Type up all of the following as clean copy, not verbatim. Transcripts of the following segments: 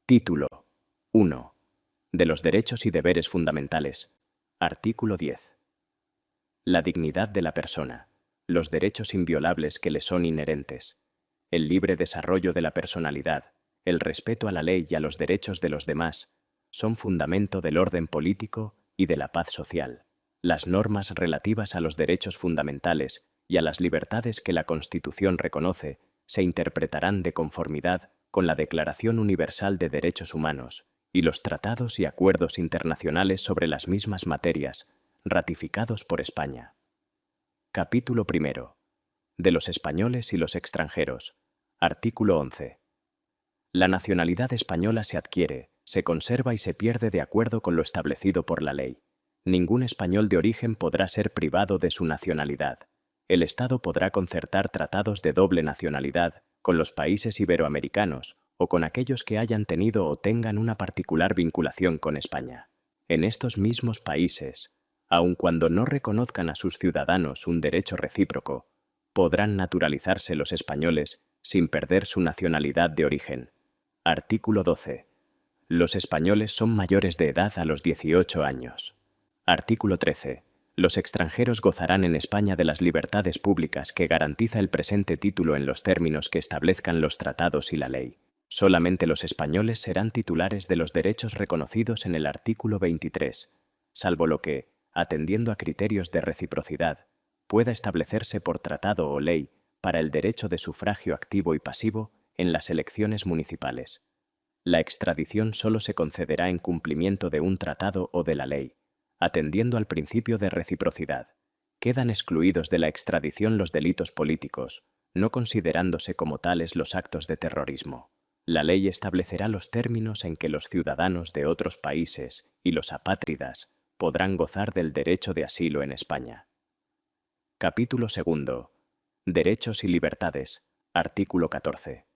Título 1. De los derechos y deberes fundamentales. Artículo 10. La dignidad de la persona, los derechos inviolables que le son inherentes, el libre desarrollo de la personalidad, el respeto a la ley y a los derechos de los demás, son fundamento del orden político y de la paz social. Las normas relativas a los derechos fundamentales y a las libertades que la Constitución reconoce se interpretarán de conformidad con la Declaración Universal de Derechos Humanos y los tratados y acuerdos internacionales sobre las mismas materias, ratificados por España. Capítulo primero. De los españoles y los extranjeros. Artículo 11. La nacionalidad española se adquiere, se conserva y se pierde de acuerdo con lo establecido por la ley. Ningún español de origen podrá ser privado de su nacionalidad. El Estado podrá concertar tratados de doble nacionalidad con los países iberoamericanos o con aquellos que hayan tenido o tengan una particular vinculación con España. En estos mismos países, aun cuando no reconozcan a sus ciudadanos un derecho recíproco, podrán naturalizarse los españoles sin perder su nacionalidad de origen. Artículo 12. Los españoles son mayores de edad a los 18 años. Artículo 13. Los extranjeros gozarán en España de las libertades públicas que garantiza el presente título en los términos que establezcan los tratados y la ley. Solamente los españoles serán titulares de los derechos reconocidos en el artículo 23, salvo lo que, atendiendo a criterios de reciprocidad, pueda establecerse por tratado o ley para el derecho de sufragio activo y pasivo en las elecciones municipales. La extradición solo se concederá en cumplimiento de un tratado o de la ley, atendiendo al principio de reciprocidad. Quedan excluidos de la extradición los delitos políticos, no considerándose como tales los actos de terrorismo. La ley establecerá los términos en que los ciudadanos de otros países y los apátridas podrán gozar del derecho de asilo en España. Capítulo 2. Derechos y libertades. Artículo 14.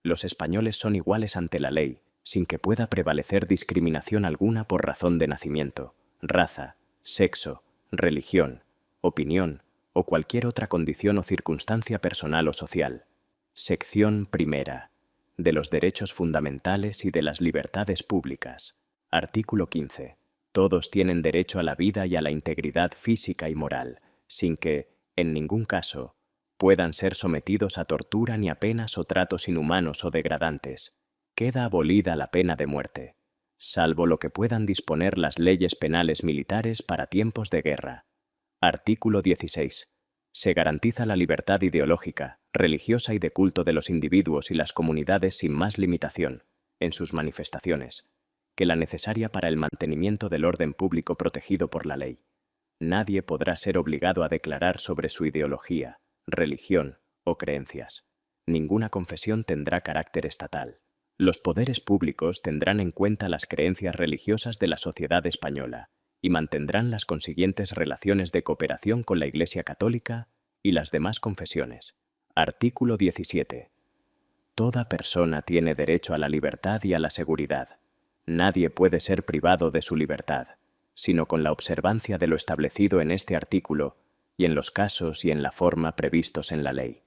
Los españoles son iguales ante la ley, sin que pueda prevalecer discriminación alguna por razón de nacimiento, raza, sexo, religión, opinión o cualquier otra condición o circunstancia personal o social. Sección primera. De los derechos fundamentales y de las libertades públicas. Artículo 15. Todos tienen derecho a la vida y a la integridad física y moral, sin que, en ningún caso, puedan ser sometidos a tortura ni a penas o tratos inhumanos o degradantes. Queda abolida la pena de muerte, salvo lo que puedan disponer las leyes penales militares para tiempos de guerra. Artículo 16. Se garantiza la libertad ideológica, religiosa y de culto de los individuos y las comunidades sin más limitación, en sus manifestaciones, que la necesaria para el mantenimiento del orden público protegido por la ley. Nadie podrá ser obligado a declarar sobre su ideología, religión o creencias. Ninguna confesión tendrá carácter estatal. Los poderes públicos tendrán en cuenta las creencias religiosas de la sociedad española y mantendrán las consiguientes relaciones de cooperación con la Iglesia Católica y las demás confesiones. Artículo 17. Toda persona tiene derecho a la libertad y a la seguridad. Nadie puede ser privado de su libertad, sino con la observancia de lo establecido en este artículo y en los casos y en la forma previstos en la ley.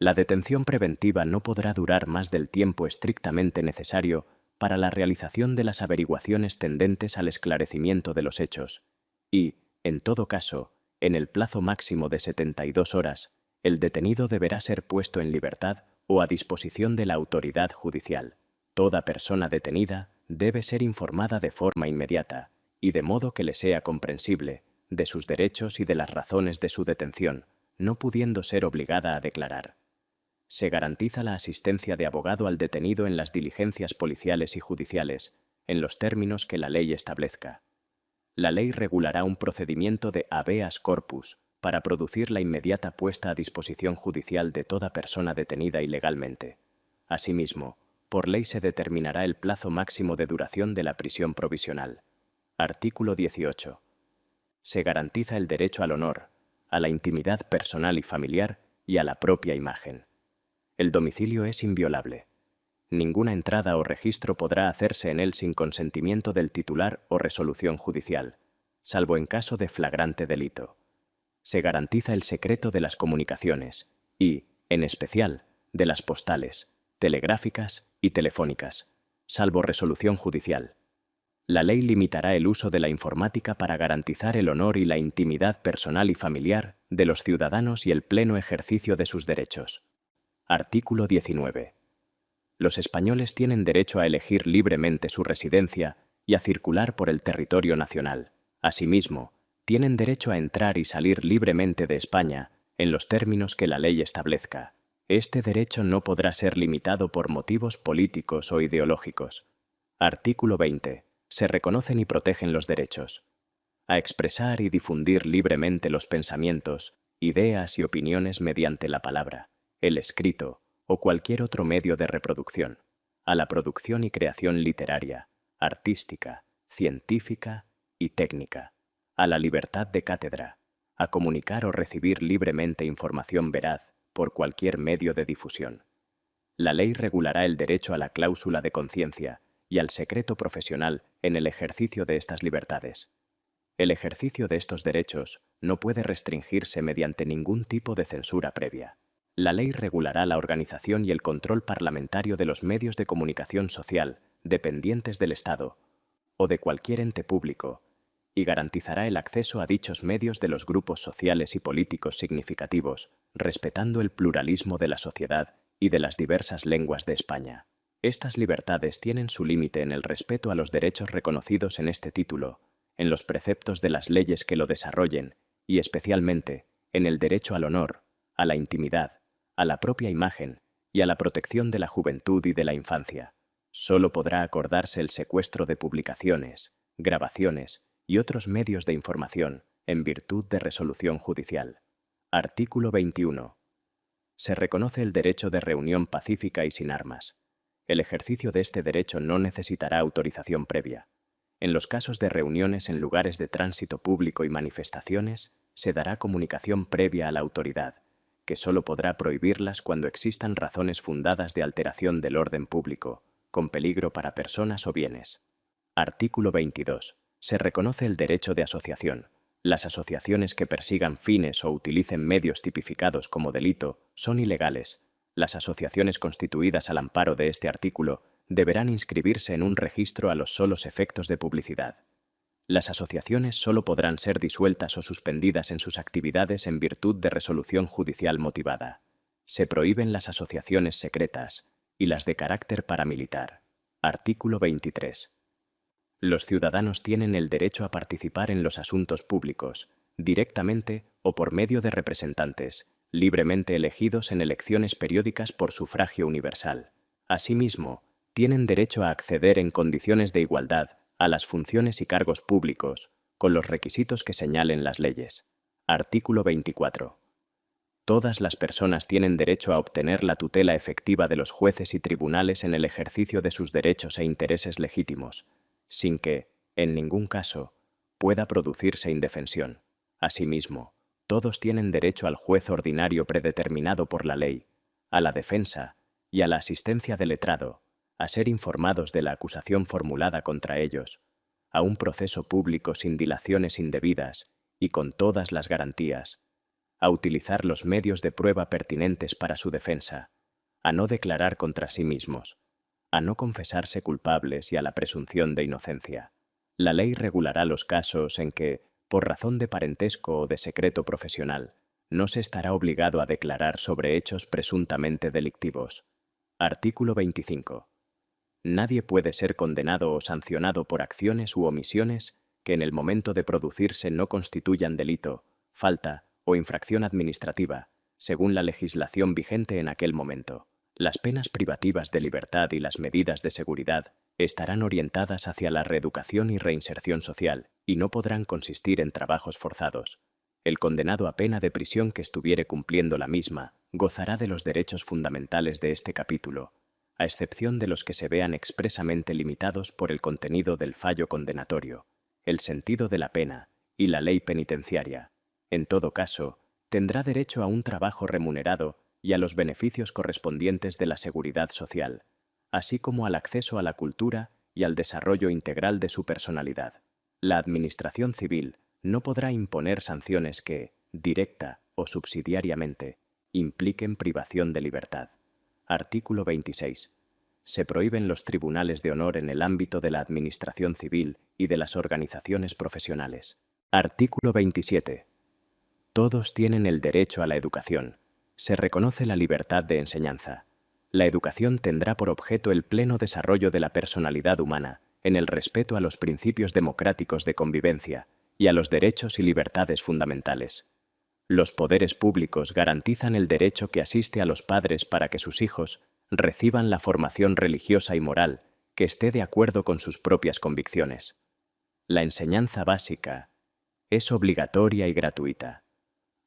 La detención preventiva no podrá durar más del tiempo estrictamente necesario para la realización de las averiguaciones tendentes al esclarecimiento de los hechos y, en todo caso, en el plazo máximo de 72 horas, el detenido deberá ser puesto en libertad o a disposición de la autoridad judicial. Toda persona detenida debe ser informada de forma inmediata y de modo que le sea comprensible de sus derechos y de las razones de su detención, no pudiendo ser obligada a declarar. Se garantiza la asistencia de abogado al detenido en las diligencias policiales y judiciales, en los términos que la ley establezca. La ley regulará un procedimiento de habeas corpus para producir la inmediata puesta a disposición judicial de toda persona detenida ilegalmente. Asimismo, por ley se determinará el plazo máximo de duración de la prisión provisional. Artículo 18. Se garantiza el derecho al honor, a la intimidad personal y familiar y a la propia imagen. El domicilio es inviolable. Ninguna entrada o registro podrá hacerse en él sin consentimiento del titular o resolución judicial, salvo en caso de flagrante delito. Se garantiza el secreto de las comunicaciones y, en especial, de las postales, telegráficas y telefónicas, salvo resolución judicial. La ley limitará el uso de la informática para garantizar el honor y la intimidad personal y familiar de los ciudadanos y el pleno ejercicio de sus derechos. Artículo 19. Los españoles tienen derecho a elegir libremente su residencia y a circular por el territorio nacional. Asimismo, tienen derecho a entrar y salir libremente de España en los términos que la ley establezca. Este derecho no podrá ser limitado por motivos políticos o ideológicos. Artículo 20. Se reconocen y protegen los derechos a expresar y difundir libremente los pensamientos, ideas y opiniones mediante la palabra, el escrito o cualquier otro medio de reproducción, a la producción y creación literaria, artística, científica y técnica, a la libertad de cátedra, a comunicar o recibir libremente información veraz por cualquier medio de difusión. La ley regulará el derecho a la cláusula de conciencia y al secreto profesional en el ejercicio de estas libertades. El ejercicio de estos derechos no puede restringirse mediante ningún tipo de censura previa. La ley regulará la organización y el control parlamentario de los medios de comunicación social dependientes del Estado o de cualquier ente público y garantizará el acceso a dichos medios de los grupos sociales y políticos significativos, respetando el pluralismo de la sociedad y de las diversas lenguas de España. Estas libertades tienen su límite en el respeto a los derechos reconocidos en este título, en los preceptos de las leyes que lo desarrollen y, especialmente, en el derecho al honor, a la intimidad, a la propia imagen y a la protección de la juventud y de la infancia. Solo podrá acordarse el secuestro de publicaciones, grabaciones y otros medios de información en virtud de resolución judicial. Artículo 21. Se reconoce el derecho de reunión pacífica y sin armas. El ejercicio de este derecho no necesitará autorización previa. En los casos de reuniones en lugares de tránsito público y manifestaciones, se dará comunicación previa a la autoridad, que solo podrá prohibirlas cuando existan razones fundadas de alteración del orden público, con peligro para personas o bienes. Artículo 22. Se reconoce el derecho de asociación. Las asociaciones que persigan fines o utilicen medios tipificados como delito son ilegales. Las asociaciones constituidas al amparo de este artículo deberán inscribirse en un registro a los solos efectos de publicidad. Las asociaciones solo podrán ser disueltas o suspendidas en sus actividades en virtud de resolución judicial motivada. Se prohíben las asociaciones secretas y las de carácter paramilitar. Artículo 23. Los ciudadanos tienen el derecho a participar en los asuntos públicos, directamente o por medio de representantes, libremente elegidos en elecciones periódicas por sufragio universal. Asimismo, tienen derecho a acceder en condiciones de igualdad a las funciones y cargos públicos, con los requisitos que señalen las leyes. Artículo 24. Todas las personas tienen derecho a obtener la tutela efectiva de los jueces y tribunales en el ejercicio de sus derechos e intereses legítimos, sin que, en ningún caso, pueda producirse indefensión. Asimismo, todos tienen derecho al juez ordinario predeterminado por la ley, a la defensa y a la asistencia del letrado, a ser informados de la acusación formulada contra ellos, a un proceso público sin dilaciones indebidas y con todas las garantías, a utilizar los medios de prueba pertinentes para su defensa, a no declarar contra sí mismos, a no confesarse culpables y a la presunción de inocencia. La ley regulará los casos en que, por razón de parentesco o de secreto profesional, no se estará obligado a declarar sobre hechos presuntamente delictivos. Artículo 25. Nadie puede ser condenado o sancionado por acciones u omisiones que en el momento de producirse no constituyan delito, falta o infracción administrativa, según la legislación vigente en aquel momento. Las penas privativas de libertad y las medidas de seguridad estarán orientadas hacia la reeducación y reinserción social y no podrán consistir en trabajos forzados. El condenado a pena de prisión que estuviere cumpliendo la misma gozará de los derechos fundamentales de este capítulo, a excepción de los que se vean expresamente limitados por el contenido del fallo condenatorio, el sentido de la pena y la ley penitenciaria. En todo caso, tendrá derecho a un trabajo remunerado y a los beneficios correspondientes de la seguridad social, así como al acceso a la cultura y al desarrollo integral de su personalidad. La Administración civil no podrá imponer sanciones que, directa o subsidiariamente, impliquen privación de libertad. Artículo 26. Se prohíben los tribunales de honor en el ámbito de la administración civil y de las organizaciones profesionales. Artículo 27. Todos tienen el derecho a la educación. Se reconoce la libertad de enseñanza. La educación tendrá por objeto el pleno desarrollo de la personalidad humana, en el respeto a los principios democráticos de convivencia y a los derechos y libertades fundamentales. Los poderes públicos garantizan el derecho que asiste a los padres para que sus hijos reciban la formación religiosa y moral que esté de acuerdo con sus propias convicciones. La enseñanza básica es obligatoria y gratuita.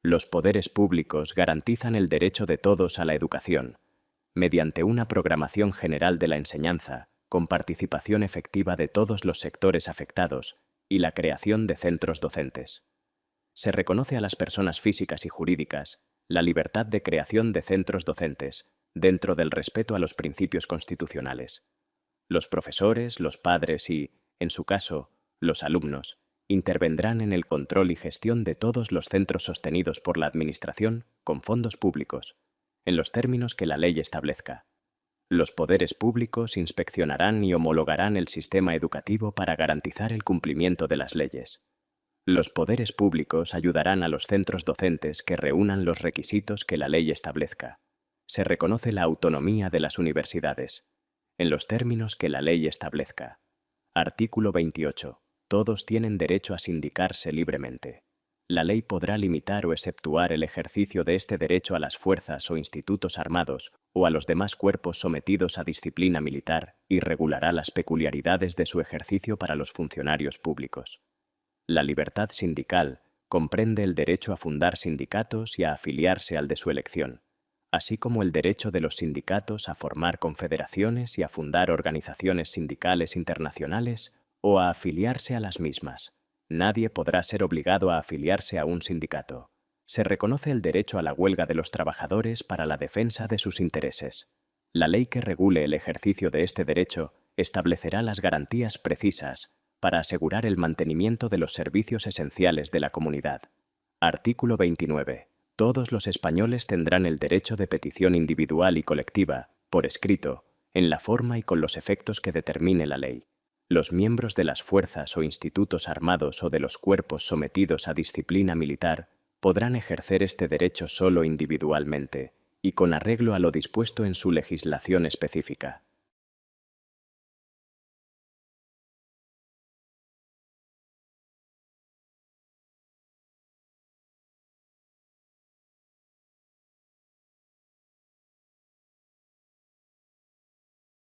Los poderes públicos garantizan el derecho de todos a la educación, mediante una programación general de la enseñanza, con participación efectiva de todos los sectores afectados y la creación de centros docentes. Se reconoce a las personas físicas y jurídicas la libertad de creación de centros docentes, dentro del respeto a los principios constitucionales. Los profesores, los padres y, en su caso, los alumnos, intervendrán en el control y gestión de todos los centros sostenidos por la Administración con fondos públicos, en los términos que la ley establezca. Los poderes públicos inspeccionarán y homologarán el sistema educativo para garantizar el cumplimiento de las leyes. Los poderes públicos ayudarán a los centros docentes que reúnan los requisitos que la ley establezca. Se reconoce la autonomía de las universidades, en los términos que la ley establezca. Artículo 28. Todos tienen derecho a sindicarse libremente. La ley podrá limitar o exceptuar el ejercicio de este derecho a las fuerzas o institutos armados o a los demás cuerpos sometidos a disciplina militar y regulará las peculiaridades de su ejercicio para los funcionarios públicos. La libertad sindical comprende el derecho a fundar sindicatos y a afiliarse al de su elección, así como el derecho de los sindicatos a formar confederaciones y a fundar organizaciones sindicales internacionales o a afiliarse a las mismas. Nadie podrá ser obligado a afiliarse a un sindicato. Se reconoce el derecho a la huelga de los trabajadores para la defensa de sus intereses. La ley que regule el ejercicio de este derecho establecerá las garantías precisas para asegurar el mantenimiento de los servicios esenciales de la comunidad. Artículo 29. Todos los españoles tendrán el derecho de petición individual y colectiva, por escrito, en la forma y con los efectos que determine la ley. Los miembros de las fuerzas o institutos armados o de los cuerpos sometidos a disciplina militar podrán ejercer este derecho solo individualmente y con arreglo a lo dispuesto en su legislación específica.